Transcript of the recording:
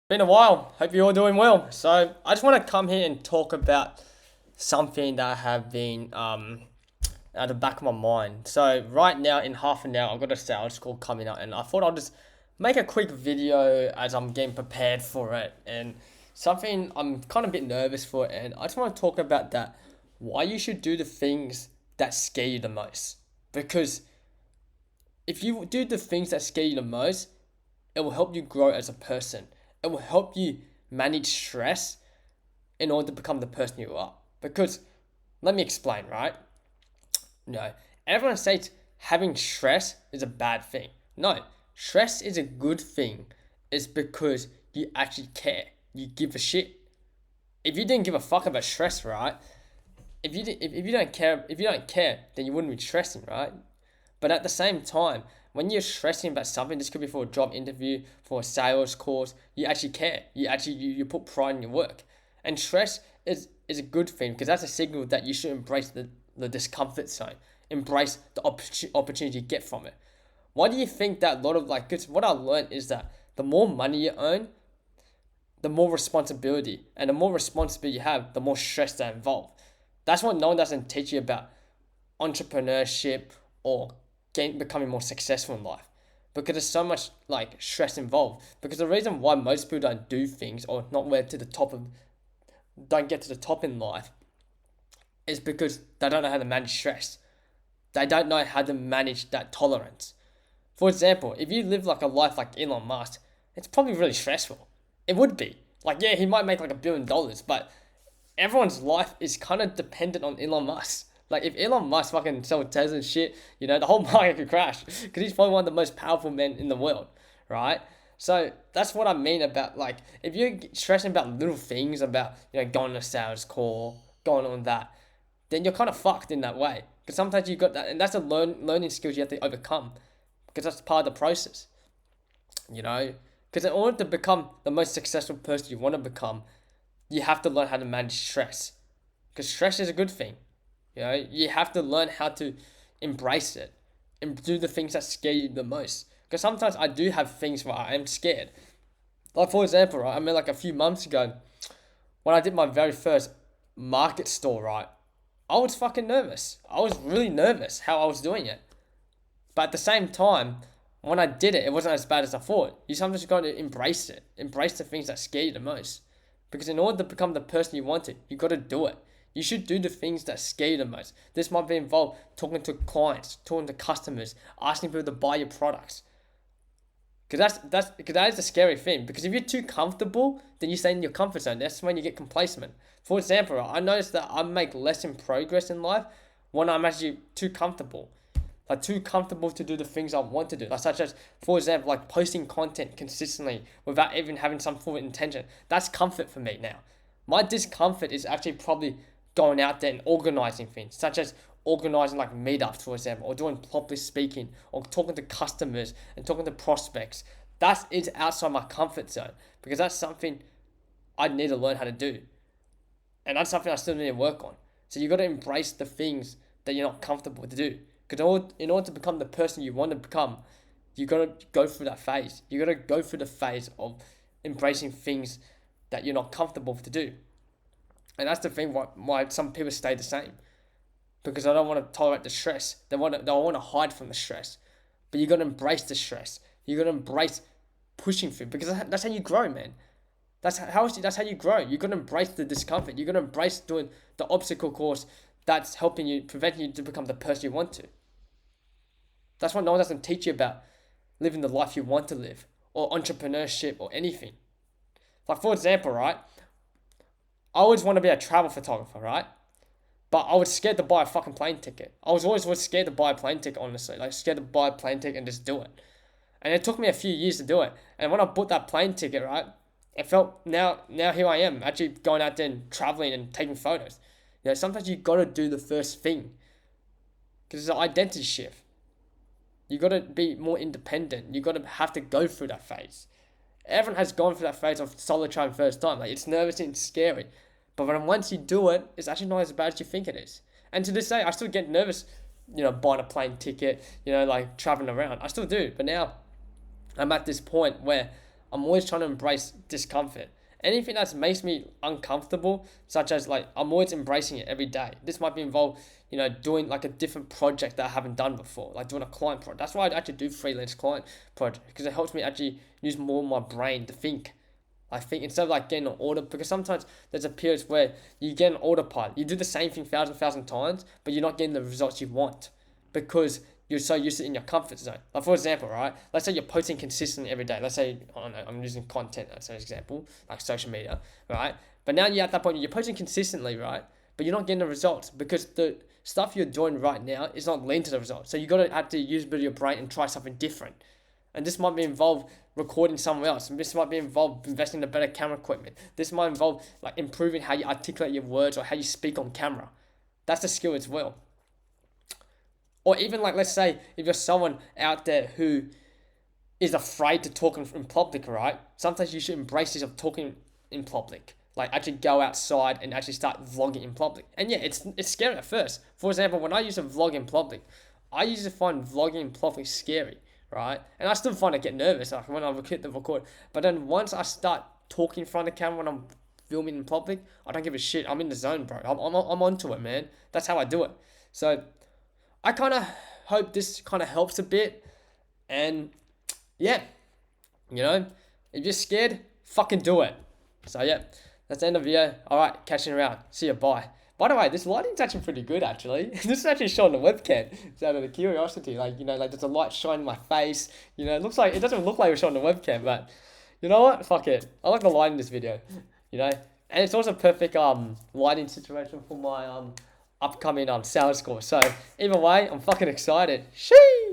Been a while. Hope you're all doing well. So I just want to come here and talk about something that I have been at the back of my mind. So right now, in half an hour, I've got a sales call coming up, and I thought I'll just make a quick video as I'm getting prepared for it, and something I'm kind of a bit nervous for, and I just want to talk about that. Why you should do the things that scare you the most, because if you do the things that scare you the most, it will help you grow as a person. It will help you manage stress in order to become the person you are. Because let me explain, right? No, everyone says having stress is a bad thing. No, stress is a good thing. It's because you actually care. You give a shit. If you didn't give a fuck about stress, right? If you don't care, then you wouldn't be stressing, right? But at the same time, when you're stressing about something, this could be for a job interview, for a sales course, you actually care. You put pride in your work. And stress is a good thing because that's a signal that you should embrace the discomfort zone. Embrace the opportunity you get from it. Why do you think that a lot of because what I learned is that the more money you earn, the more responsibility. And the more responsibility you have, the more stress that involved. That's what no one doesn't teach you about entrepreneurship or becoming more successful in life, because there's so much stress involved. Because the reason why most people don't do things or not get to the top of don't get to the top in life is because they don't know how to manage stress. They don't know how to manage that tolerance. For example, if you live like a life like Elon Musk, it's probably really stressful. It would be. Yeah, he might make like $1 billion, but everyone's life is kind of dependent on Elon Musk. If Elon Musk fucking sold Tesla and shit, the whole market could crash because he's probably one of the most powerful men in the world, right? So that's what I mean about if you're stressing about little things, about going to a sales call, going on that, then you're kind of fucked in that way. Because sometimes you got that, and that's a learning skills you have to overcome, because that's part of the process, you know. Because in order to become the most successful person you want to become, you have to learn how to manage stress. Because stress is a good thing. You have to learn how to embrace it and do the things that scare you the most. Because sometimes I do have things where I am scared. For example, right, I mean, a few months ago, when I did my very first market store, right, I was fucking nervous. I was really nervous how I was doing it. But at the same time, when I did it, it wasn't as bad as I thought. You sometimes got to embrace it. Embrace the things that scare you the most. Because in order to become the person you want to, you got to do it. You should do the things that scare you the most. This might be involved talking to clients, talking to customers, asking people to buy your products. Because that is a scary thing. Because if you're too comfortable, then you stay in your comfort zone. That's when you get complacent. For example, I noticed that I make less in progress in life when I'm actually too comfortable. Too comfortable to do the things I want to do. Such as, for example, posting content consistently without even having some form of intention. That's comfort for me now. My discomfort is actually probably going out there and organizing things, such as organizing meetups, for example, or doing public speaking, or talking to customers and talking to prospects. That is outside my comfort zone, because that's something I need to learn how to do. And that's something I still need to work on. So you got to embrace the things that you're not comfortable to do. Because in order to become the person you want to become, you got to go through that phase. You got to go through the phase of embracing things that you're not comfortable to do. And that's the thing why some people stay the same. Because they don't want to tolerate the stress. They want to hide from the stress. But you got to embrace the stress. You got to embrace pushing through, because that's how you grow, man. That's how you grow. You got to embrace the discomfort. You got to embrace doing the obstacle course that's helping you, preventing you to become the person you want to. That's what no one doesn't teach you about living the life you want to live, or entrepreneurship, or anything. For example, right, I always want to be a travel photographer, right? But I was scared to buy a fucking plane ticket. I was always scared to buy a plane ticket, honestly. Scared to buy a plane ticket and just do it. And it took me a few years to do it. And when I bought that plane ticket, right, it felt, now here I am, actually going out there and traveling and taking photos. Sometimes you got to do the first thing. Because it's an identity shift. You got to be more independent. You got to have to go through that phase. Everyone has gone through that phase of solo traveling first time. It's nervous and it's scary. But once you do it, it's actually not as bad as you think it is. And to this day, I still get nervous, buying a plane ticket, traveling around. I still do. But now I'm at this point where I'm always trying to embrace discomfort. Anything that makes me uncomfortable, such as like I'm always embracing it every day. This might be involved, doing like a different project that I haven't done before, like doing a client project. That's why I actually do freelance client project because it helps me actually use more of my brain to think. I think instead of like getting an order, because sometimes there's a period where you get an autopilot. You do the same thing thousand times, but you're not getting the results you want because you're so used to it in your comfort zone. Like for example, right? Let's say you're posting consistently every day. Let's say, I don't know, I'm using content as an example, like social media, right? But now you're at that point, you're posting consistently, right? But you're not getting the results because the stuff you're doing right now is not leading to the results. So you got to have to use a bit of your brain and try something different. And this might be involved recording somewhere else. And this might be involved investing in better camera equipment. This might involve like improving how you articulate your words or how you speak on camera. That's a skill as well. Or even like, let's say if you're someone out there who is afraid to talk in public, right? Sometimes you should embrace this of talking in public. Like actually go outside and actually start vlogging in public. And yeah, it's scary at first. For example, when I used to vlog in public, I used to find vlogging in public scary, right? And I still find it get nervous like when I hit the record. But then once I start talking in front of the camera when I'm filming in public, I don't give a shit. I'm in the zone, bro. I'm onto it, man. That's how I do it. So I kind of hope this kind of helps a bit. And yeah, if you're scared, fucking do it. So yeah, that's the end of the video. Alright, catch you around. See you, bye. By the way, this lighting's actually pretty good actually. This is actually showing the webcam. It's out of the curiosity. Like there's a light shining my face. It looks like, it doesn't look like it's showing the webcam, but you know what? Fuck it. I like the light in this video. And it's also a perfect lighting situation for my upcoming sales course. So either way, I'm fucking excited. Sheesh.